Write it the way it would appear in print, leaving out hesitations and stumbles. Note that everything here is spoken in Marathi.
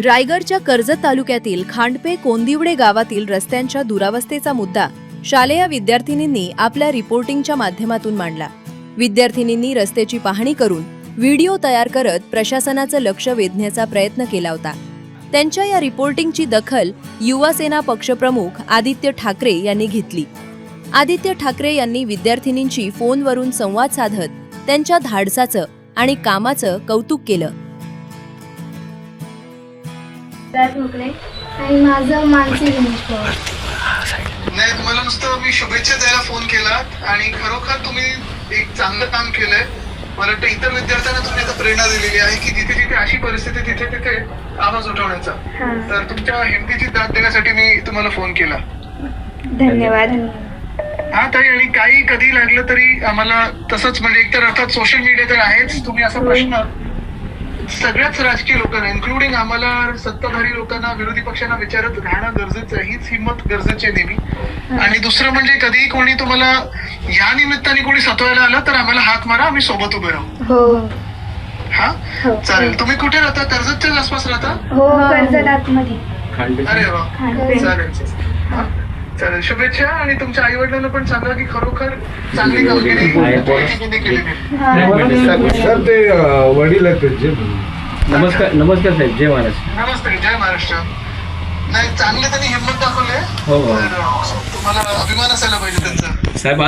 रायगडच्या कर्जत तालुक्यातील खांडपे कोंदिवडे गावातील रस्त्यांच्या दुरावस्थेचा मुद्दा शालेय विद्यार्थिनींनी आपल्या रिपोर्टिंगच्या माध्यमातून मांडला। विद्यार्थिनींनी रस्त्याची पाहणी करून व्हिडिओ तयार करत प्रशासनाचं लक्ष वेधण्याचा प्रयत्न केला होता। त्यांच्या या रिपोर्टिंगची दखल युवा सेना पक्षप्रमुख आदित्य ठाकरे यांनी घेतली। आदित्य ठाकरे यांनी विद्यार्थिनींशी फोनवरून संवाद साधत त्यांच्या धाडसाचं आणि कामाचं कौतुक केलं। आणि माझं मानसी गणेश पवार। नाही, तुम्हाला नुसतं मी शुभेच्छा द्यायला फोन केला आणि खरोखर तुम्ही एक चांगलं काम केलंय। मला वाटतं इतर विद्यार्थ्यांना तुम्ही आता प्रेरणा दिलेली आहे की जिथे जिथे अशी परिस्थिती तिथे तिथे आवाज उठवण्याचा। तर तुमच्या हिमतीची दाद देण्यासाठी मी तुम्हाला फोन केला। धन्यवाद। हा ताई, आणि काही कधी लागलं तरी आम्हाला तसंच, म्हणजे एकतर अर्थात सोशल मीडिया तर आहेच, तुम्ही असा प्रश्न सगळ्याच राजकीय लोकांना इन्क्लुडिंग आम्हाला सत्ताधारी लोकांना विरोधी पक्षांना विचारत राहणं गरजेचं आहे। हीच हिंमत गरजेची आहे नेहमी। आणि दुसरं म्हणजे कधीही कोणी तुम्हाला या निमित्ताने कोणी सतवायला आलं तर आम्हाला हात मारा, आम्ही सोबत उभे राहू। हो हा चालेल। तुम्ही कुठे राहता? कर्जतच्याच आसपास राहता? हो, कर्जत आतमध्ये। अरे वा, चालेल चालेल। शुभेच्छा। आणि तुमच्या आई वडिलांना पण सांगा की खरोखर चांगली कामगिरी केली। सर, ते वडील आहेत त्यांचे। नमस्कार साहेब, जय महाराष्ट्र। नमस्ते, जय महाराष्ट्र। नाही, चांगले त्यांनी हिंमत दाखवली। हो, हो। तुम्हाला अभिमान असायला पाहिजे त्यांचा साहेब।